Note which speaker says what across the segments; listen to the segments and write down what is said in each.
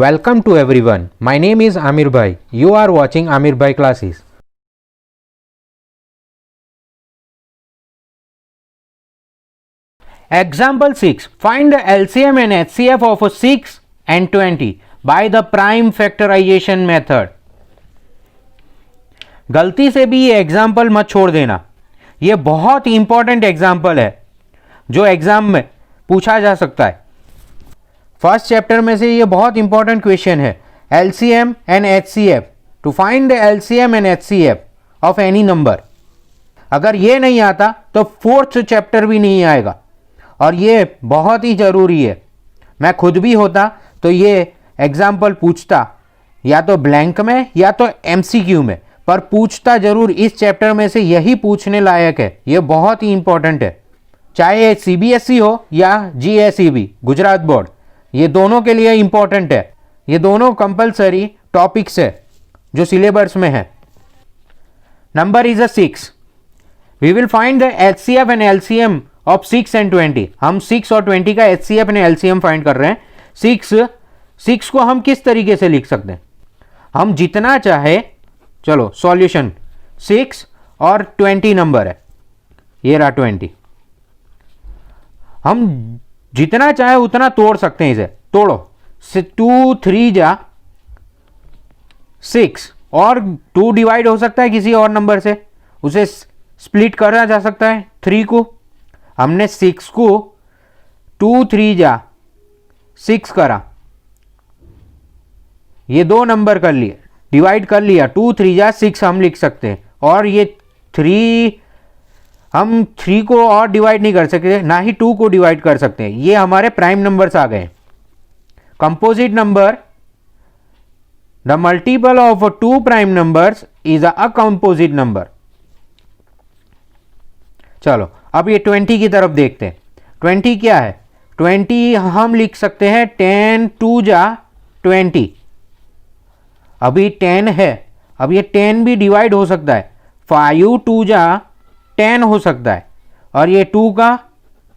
Speaker 1: Welcome to everyone. My name is Amir Bhai. You are watching Amir Bhai classes. Example 6. Find the LCM and HCF of 6 and 20 by the prime factorization method. गलती से भी ये example मत छोड़ देना. ये बहुत important example है जो एग्जाम में पूछा जा सकता है. फर्स्ट चैप्टर में से ये बहुत इंपॉर्टेंट क्वेश्चन है. LCM and HCF to find the LCM and HCF of any number. अगर ये नहीं आता तो फोर्थ चैप्टर भी नहीं आएगा और ये बहुत ही ज़रूरी है. मैं खुद भी होता तो ये एग्जाम्पल पूछता या तो ब्लैंक में या तो MCQ में, पर पूछता जरूर. इस चैप्टर में से यही पूछने लायक है. ये बहुत ही इंपॉर्टेंट है, चाहे CBSE हो या GSEB गुजरात बोर्ड, ये दोनों के लिए इंपॉर्टेंट है. ये दोनों कंपलसरी टॉपिक्स है जो सिलेबस में है. Number is 6. We will find the HCF and LCM of 6 and 20. हम 6 और 20 का HCF एंड LCM फाइंड कर रहे हैं. 6 को हम किस तरीके से लिख सकते हैं? हम जितना चाहे, चलो सॉल्यूशन 6 और 20 नंबर है, ये रहा 20. हम जितना चाहे उतना तोड़ सकते हैं. इसे तोड़ो. 2 3 जा 6 और 2 डिवाइड हो सकता है किसी और नंबर से, उसे स्प्लिट करा जा सकता है 3 को. हमने 6 को 2 3 जा 6 करा, ये 2 नंबर कर लिए, डिवाइड कर लिया. 2 3 जा 6 हम लिख सकते हैं. और ये 3 हम 3 को और डिवाइड नहीं कर सकते, ना ही 2 को डिवाइड कर सकते हैं. ये हमारे प्राइम नंबर्स आ गए. Composite number, the multiple of 2 prime numbers is a composite number. चलो अब ये 20 की तरफ देखते हैं. 20 क्या है? 20 हम लिख सकते हैं 10 2 जा 20. अभी 10 है, अब ये 10 भी डिवाइड हो सकता है. 5 2 जा 10 हो सकता है. और ये 2 का,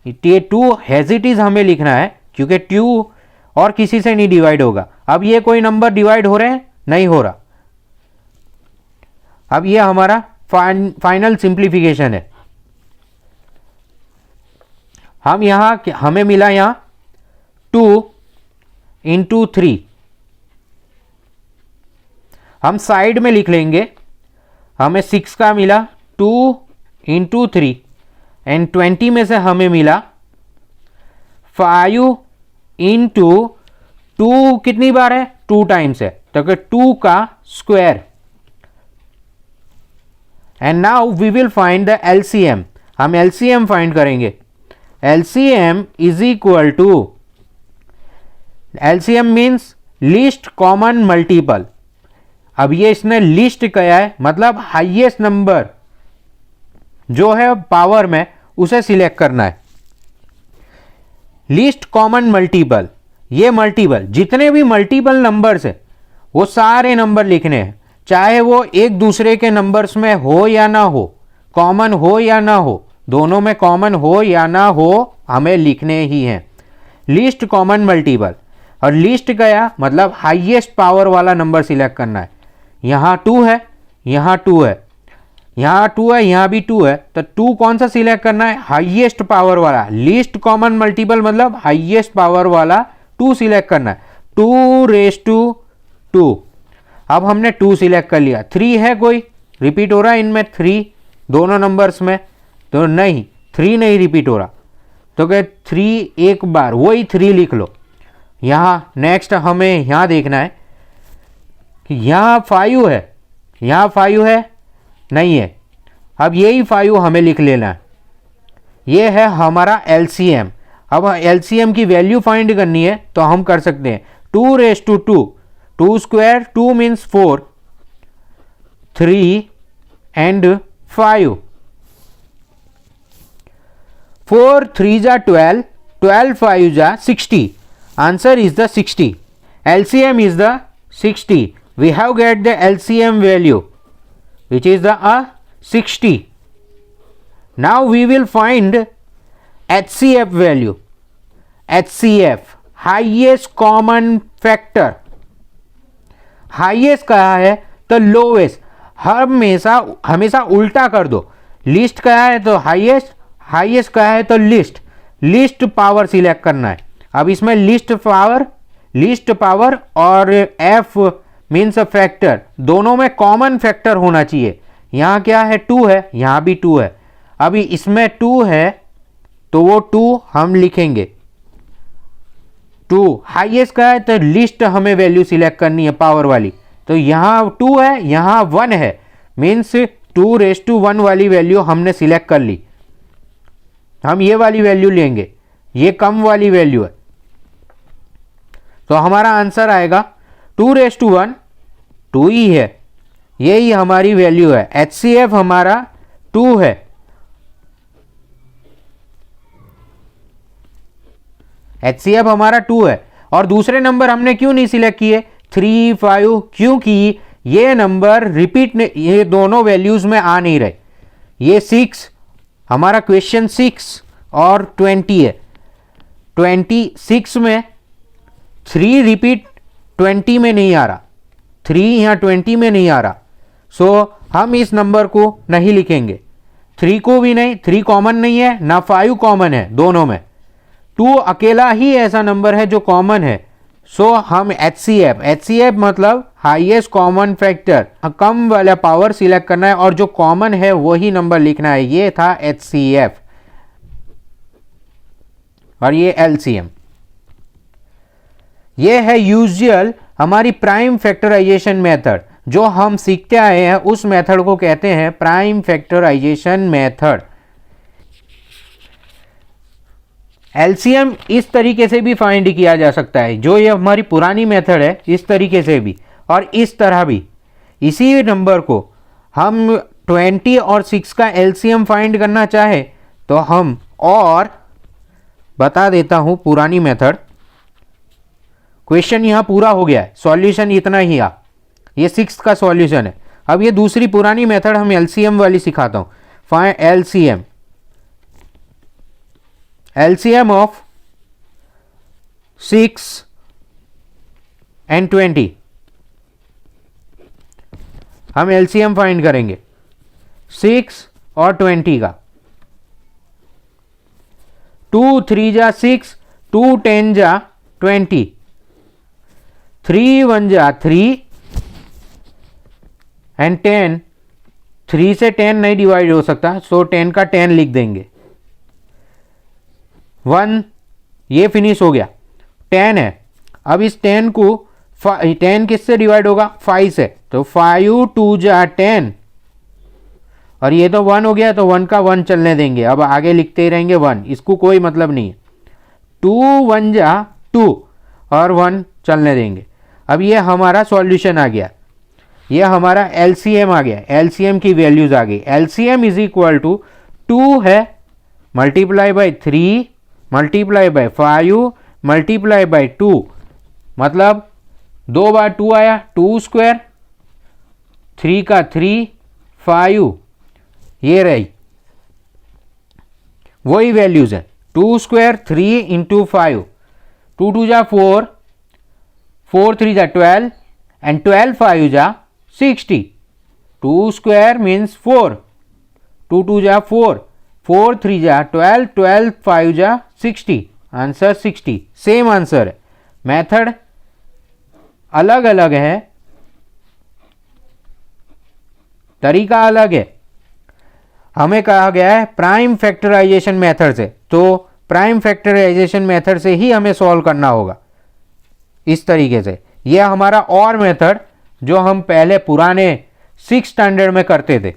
Speaker 1: ये 2 हैज इट इज हमें लिखना है क्योंकि 2 और किसी से नहीं डिवाइड होगा. अब ये कोई नंबर डिवाइड हो रहे हैं? नहीं हो रहा. अब ये हमारा फाइनल सिंप्लीफिकेशन है. हम यहां, हमें मिला यहां 2 इंटू 3. हम साइड में लिख लेंगे. हमें 6 का मिला 2 इंटू 3 एंड 20 में से हमें मिला 5 इंटू 2. कितनी बार है? 2 टाइम्स है, तो 2 का square. And now we will find the LCM. हम LCM फाइंड करेंगे. LCM is equal to, LCM means least common multiple. अब ये इसने लिस्ट किया है, मतलब हाईएस्ट नंबर जो है पावर में उसे सिलेक्ट करना है. लीस्ट कॉमन मल्टीपल, ये मल्टीपल जितने भी मल्टीपल नंबर्स है वो सारे नंबर लिखने हैं, चाहे वो एक दूसरे के नंबर्स में हो या ना हो, कॉमन हो या ना हो, दोनों में कॉमन हो या ना हो, हमें लिखने ही हैं. Least common multiple. और लिस्ट गया मतलब हाईएस्ट पावर वाला नंबर सिलेक्ट करना है. यहाँ 2 है, यहाँ 2 है, यहाँ 2 है, यहाँ भी 2 है, तो 2 कौन सा सिलेक्ट करना है? हाईएस्ट पावर वाला. लीस्ट कॉमन मल्टीपल मतलब हाईएस्ट पावर वाला 2 सिलेक्ट करना है. 2 रेज टू 2. अब हमने 2 सिलेक्ट कर लिया. 3 है कोई रिपीट हो रहा है इनमें? 3 दोनों नंबर्स में तो नहीं, 3 नहीं रिपीट हो रहा, तो क्या 3 एक बार वही 3 लिख लो. यहाँ नेक्स्ट हमें यहाँ देखना है कि यहाँ 5 है, यहाँ 5 है नहीं है. अब यही 5 हमें लिख लेना है. ये है हमारा LCM. अब LCM की वैल्यू फाइंड करनी है तो हम कर सकते हैं 2 raise to 2. 2 square, 2 means 4, 3 and 5. 4 3 जा 12, 12 5 जा 60. Answer is the 60. LCM is the 60. We have get the LCM value which is the 60. Now we will find HCF value. HCF highest common factor highest क्या है तो lowest, हमेशा हमेशा उल्टा कर दो। लिस्ट क्या है तो हाईएस्ट, हाईएस्ट क्या है तो लिस्ट, लिस्ट पावर सिलेक्ट करना है। अब इसमें लिस्ट पावर और एफ मीन्स फैक्टर, दोनों में कॉमन फैक्टर होना चाहिए। यहाँ क्या है 2 है, यहाँ भी 2 है। अभी इसमें 2 है तो वो 2 हम लिखेंगे 2। हाईएस्ट का है तो लिस्ट हमें वैल्यू सिलेक्ट करनी है पावर वाली, तो यहाँ 2 है, यहाँ 1 है, मीन्स 2⁻1 वाली वैल्यू हमने सिलेक्ट कर ली। हम ये वाली वैल्यू लेंगे, ये कम वाली वैल्यू है, तो हमारा आंसर आएगा 2⁻1, 2 ही है, यही हमारी वैल्यू है। HCF हमारा 2 है। HCF हमारा 2 है। और दूसरे नंबर हमने क्यों नहीं सिलेक्ट किए 3, 5, क्योंकि ये नंबर रिपीट, ये दोनों वैल्यूज में आ नहीं रहे। ये 6 हमारा क्वेश्चन 6 और 20 है। 26 में 3 रिपीट 20 में नहीं आ रहा, 3 यहाँ 20 में नहीं आ रहा, सो हम इस नंबर को नहीं लिखेंगे। 3 को भी नहीं, 3 कॉमन नहीं है ना, 5 कॉमन है दोनों में, 2 अकेला ही ऐसा नंबर है जो कॉमन है। सो हम HCF मतलब हाईएस्ट कॉमन फैक्टर, कम वाला पावर सिलेक्ट करना है और जो कॉमन है वही नंबर लिखना है। ये था HCF और ये LCM। ये है यूजुअल हमारी प्राइम फैक्टराइजेशन मेथड, जो हम सीखते आए हैं उस मेथड को कहते हैं प्राइम फैक्टराइजेशन मेथड। LCM इस तरीके से भी फाइंड किया जा सकता है, जो ये हमारी पुरानी मेथड है, इस तरीके से भी और इस तरह भी। इसी नंबर को हम 20 और 6 का LCM फाइंड करना चाहे तो हम, और बता देता हूं पुरानी मेथड। क्वेश्चन यहां पूरा हो गया है, सॉल्यूशन इतना ही आ, ये 6 का सॉल्यूशन है। अब ये दूसरी पुरानी मेथड हम LCM वाली सिखाता हूं। Find LCM of 6 and 20। हम LCM फाइंड करेंगे 6 और 20 का। 2 3 जा 6, 2 10 जा 20, 3 1 जा 3 एंड 10, 3 से 10 नहीं डिवाइड हो सकता, सो 10 का 10 लिख देंगे। 1 ये फिनिश हो गया, 10 है। अब इस 10 को 10 किससे डिवाइड होगा 5 से, तो 5 2 जा 10 और ये तो 1 हो गया, तो 1 का 1 चलने देंगे। अब आगे लिखते ही रहेंगे 1, इसको कोई मतलब नहीं है। 2 1 जा 2 और 1 चलने देंगे। अब ये हमारा सॉल्यूशन आ गया, ये हमारा LCM आ गया, LCM की वैल्यूज आ गई। LCM इज इक्वल टू 2 है multiply by 3 multiply by 5 multiply by 2, मतलब 2 बार 2 आया, 2 स्क्वायर, 3 का 3, 5, ये रही वही वैल्यूज है। 2 स्क्वायर 3 इंटू 5, 2 2 जा 4, 4 3 जा 12 एंड 12 5 जा 60। 2 स्क्वायर मीन्स 4, 2 2 जा 4, 4 3 जा 12, 12 5 जा 60, आंसर 60। सेम आंसर है, मेथड अलग अलग है, तरीका अलग है। हमें कहा गया है प्राइम फैक्टराइजेशन मेथड से, तो प्राइम फैक्टराइजेशन मेथड से ही हमें सॉल्व करना होगा इस तरीके से। यह हमारा और मेथड जो हम पहले पुराने 6th स्टैंडर्ड में करते थे।